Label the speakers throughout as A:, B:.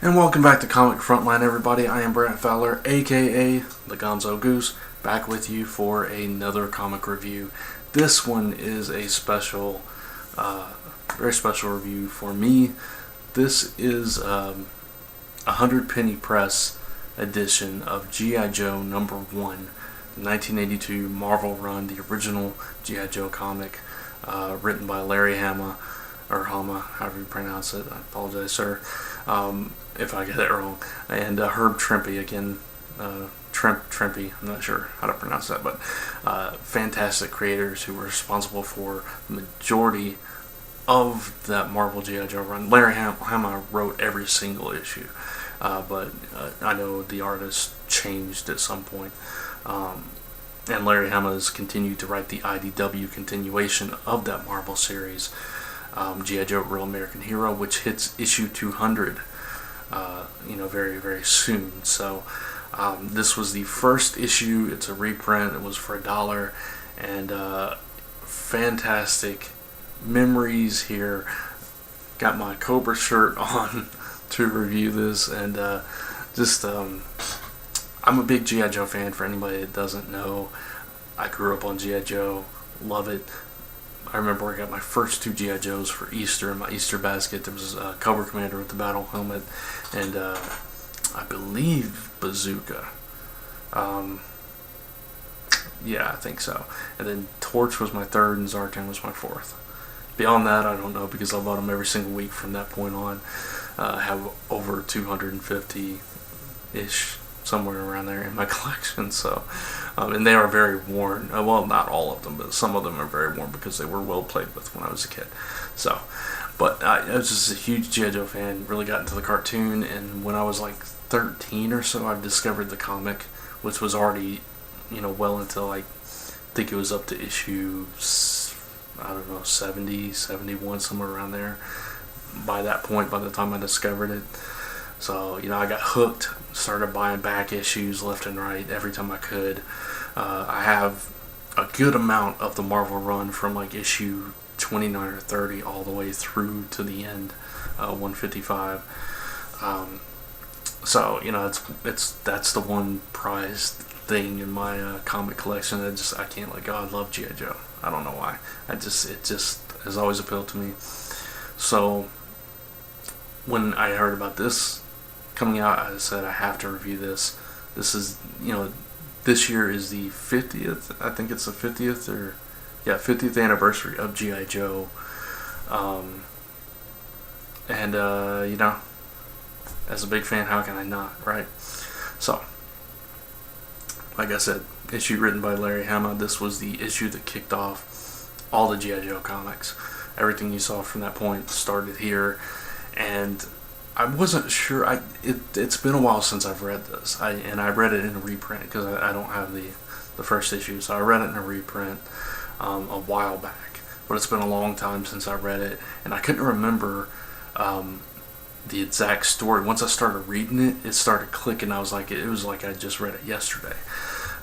A: And welcome back to Comic Frontline, everybody. I am Brent Fowler, aka the Gonzogoose, back with you for another comic review. This one is a special, very special review for me. This is a 100-penny press edition of G.I. Joe number 1, 1982 Marvel run, the original G.I. Joe comic, written by Larry Hama, or Hama, however you pronounce it. I apologize, sir, if I get it wrong. And Herb Trimpe, again, Trimpe, I'm not sure how to pronounce that, but fantastic creators who were responsible for the majority of that Marvel G.I. Joe run. Larry Hama wrote every single issue, but I know the artist changed at some point. And Larry Hama has continued to write the IDW continuation of that Marvel series, G.I. Joe Real American Hero, which hits issue 200 very, very soon. So this was the first issue. It's a reprint. It was for $1, and fantastic memories here. Got my Cobra shirt on to review this, and I'm a big G.I. Joe fan. For anybody that doesn't know, I grew up on G.I. Joe, love it. I remember I got my first 2 G.I. Joes for Easter in my Easter basket. There was a COBRA Commander with the battle helmet, and I believe Bazooka. Yeah, I think so. And then Torch was my 3rd, and Zartan was my 4th. Beyond that, I don't know, because I bought them every single week from that point on. I have over 250-ish, somewhere around there in my collection. So, and they are very worn. Well, not all of them, but some of them are very worn because they were well played with when I was a kid. So, but I was just a huge G.I. Joe fan. Really got into the cartoon, and when I was like 13 or so, I discovered the comic, which was already, well into, like, I think it was up to issue, I don't know, 70, 71, somewhere around there. By that point, by the time I discovered it. So, I got hooked, started buying back issues left and right every time I could. I have a good amount of the Marvel run from like issue 29 or 30 all the way through to the end, 155. So, that's the one prized thing in my comic collection that I can't let go. I love G.I. Joe. I don't know why. It just has always appealed to me. So, when I heard about this coming out, I said I have to review this. This is, this year is the 50th, I think it's the 50th, 50th anniversary of G.I. Joe. As a big fan, how can I not, right? So, like I said, issue written by Larry Hama. This was the issue that kicked off all the G.I. Joe comics. Everything you saw from that point started here, and I wasn't sure. It's been a while since I've read this. I read it in a reprint because I don't have the first issue, so I read it in a reprint a while back. But it's been a long time since I read it, and I couldn't remember the exact story. Once I started reading it, it started clicking. It was like I just read it yesterday.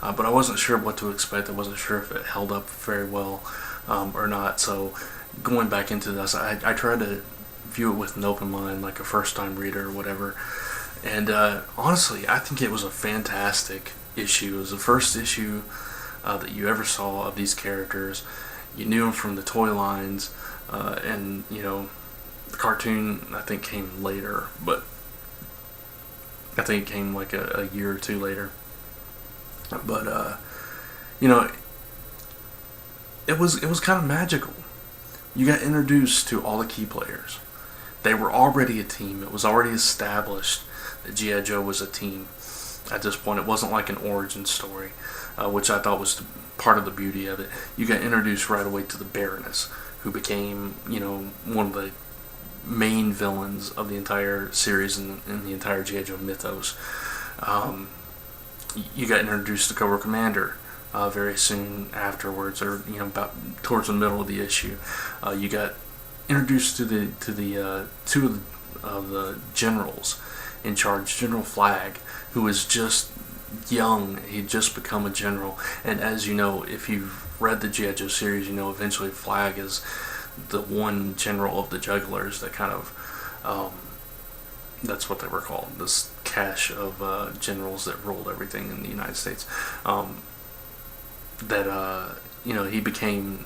A: But I wasn't sure what to expect. I wasn't sure if it held up very well or not. So going back into this, I tried to view it with an open mind, like a first-time reader or whatever. And honestly, I think it was a fantastic issue. It was the first issue that you ever saw of these characters. You knew them from the toy lines, and the cartoon I think came later, but I think it came like a year or 2 later. But it was kind of magical. You got introduced to all the key players. They were already a team. It was already established that G.I. Joe was a team at this point. It wasn't like an origin story, which I thought was part of the beauty of it. You got introduced right away to the Baroness, who became, one of the main villains of the entire series and the entire G.I. Joe mythos. You got introduced to COBRA Commander very soon afterwards, or about towards the middle of the issue. You got introduced to the 2 of the generals in charge. General Flag, who was just young. He'd just become a general, and as you know, if you've read the G.I. Joe series, eventually Flag is the one general of the jugglers that kind of That's what they were called. This cache of generals that ruled everything in the United States. He became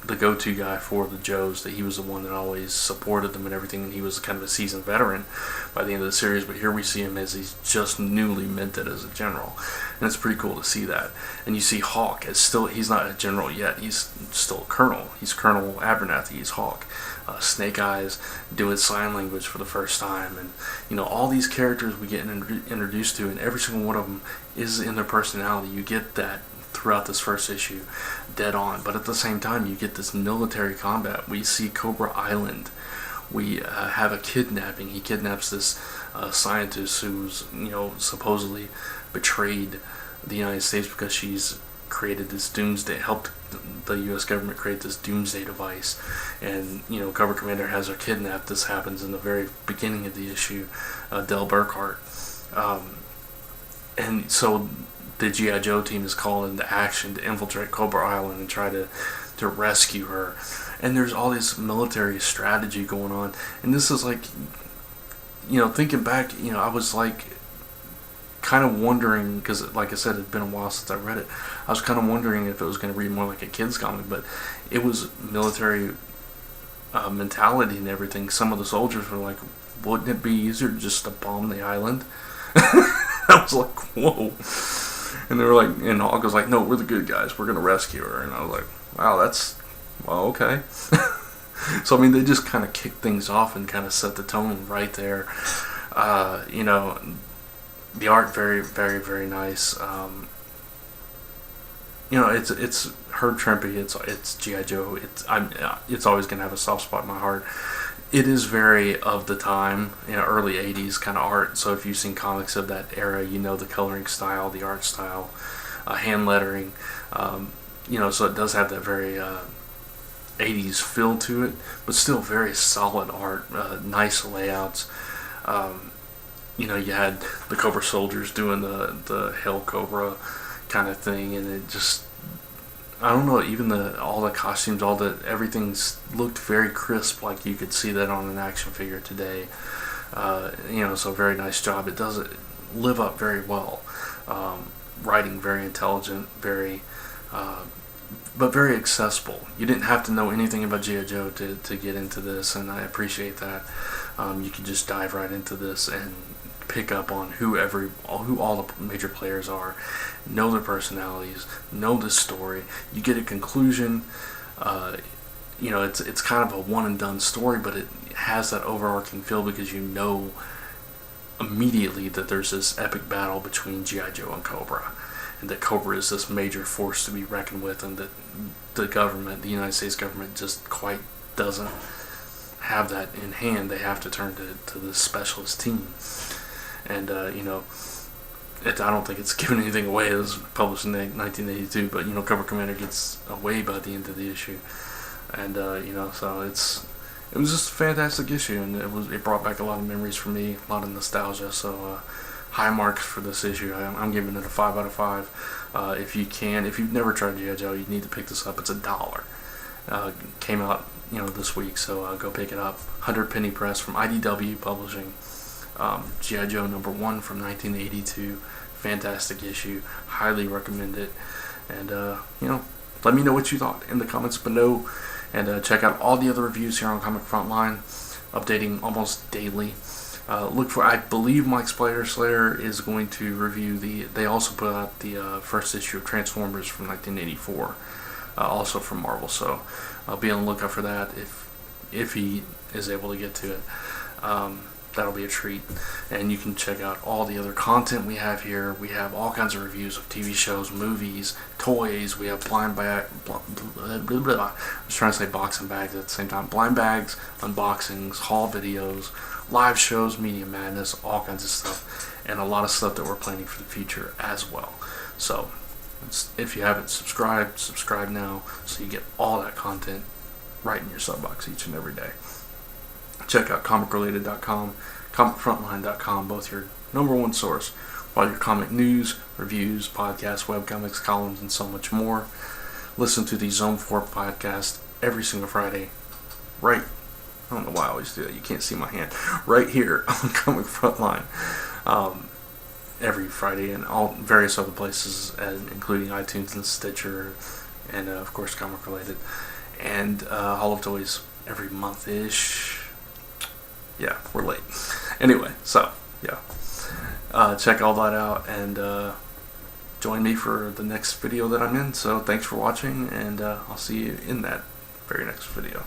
A: the go-to guy for the Joes, that he was the one that always supported them and everything, and he was kind of a seasoned veteran by the end of the series. But here we see him as he's just newly minted as a general, and it's pretty cool to see that. And you see Hawk as he's not a general yet, he's still a colonel. He's Colonel Abernathy, he's Hawk. Snake Eyes doing sign language for the first time, and all these characters we get introduced to, and every single one of them is in their personality. You get that throughout this first issue, dead on. But at the same time, you get this military combat. We see Cobra Island. We have a kidnapping. He kidnaps this scientist who's supposedly betrayed the United States because she's created this helped the U.S. government create this doomsday device, and COBRA Commander has her kidnapped. This happens in the very beginning of the issue. Adele Burkhart, and so the G.I. Joe team is called into action to infiltrate Cobra Island and try to rescue her. And there's all this military strategy going on. And this is like, thinking back, I was like kind of wondering, because like I said, it's been a while since I read it. I was kind of wondering if it was going to read more like a kid's comic, but it was military mentality and everything. Some of the soldiers were like, wouldn't it be easier just to bomb the island? I was like, whoa. And they were like, and Hawk was like, no, we're the good guys. We're going to rescue her. And I was like, wow, okay. So, I mean, they just kind of kicked things off and kind of set the tone right there. The art, very, very, very nice. It's her Trimpe. It's G.I. Joe. It's always going to have a soft spot in my heart. It is very of the time, early 80s kind of art. So if you've seen comics of that era, the coloring style, the art style, hand lettering. So it does have that very 80s feel to it, but still very solid art, nice layouts. You had the Cobra soldiers doing the Hail Cobra kind of thing, and it just, I don't know, even all the costumes, everything's looked very crisp, like you could see that on an action figure today. So very nice job. It does live up very well. Writing very intelligent, but very accessible. You didn't have to know anything about G.I. Joe to get into this, and I appreciate that. You could just dive right into this and pick up on who all the major players are, know their personalities, know the story. You get a conclusion. It's kind of a one and done story, but it has that overarching feel because you know immediately that there's this epic battle between G.I. Joe and Cobra, and that Cobra is this major force to be reckoned with, and that the United States government, just quite doesn't have that in hand. They have to turn to this specialist team. And, I don't think it's giving anything away. It was published in 1982, but, COBRA Commander gets away by the end of the issue. And, so it was just a fantastic issue, and it brought back a lot of memories for me, a lot of nostalgia. So, high marks for this issue. I'm giving it a 5 out of 5. If you've never tried G.I. Joe, you need to pick this up. It's $1. Came out, this week, so go pick it up. 100 penny press from IDW Publishing. G.I. Joe #1 from 1982. Fantastic issue. Highly recommend it. And, let me know what you thought in the comments below. And check out all the other reviews here on Comic Frontline, updating almost daily. Look for, I believe Mike Slayer is going to review they also put out the first issue of Transformers from 1984, also from Marvel. So I'll be on the lookout for that if he is able to get to it. That'll be a treat. And you can check out all the other content we have here. We have all kinds of reviews of TV shows, movies, toys. We have blind bag, I was trying to say box and bags at the same time. Blind bags, unboxings, haul videos, live shows, Media Madness, all kinds of stuff. And a lot of stuff that we're planning for the future as well. So if you haven't subscribed, subscribe now so you get all that content right in your sub box each and every day. Check out comicrelated.com, comicfrontline.com, both your #1 source for all your comic news, reviews, podcasts, webcomics, columns, and so much more. Listen to the Zone 4 podcast every single Friday right I don't know why I always do that. You can't see my hand. Right here on Comic Frontline. Every Friday, and all various other places, including iTunes and Stitcher, and of course Comic Related, and Hall of Toys every month-ish. Yeah, we're late. Anyway, so yeah, check all that out, and join me for the next video that I'm in. So thanks for watching, and I'll see you in that very next video.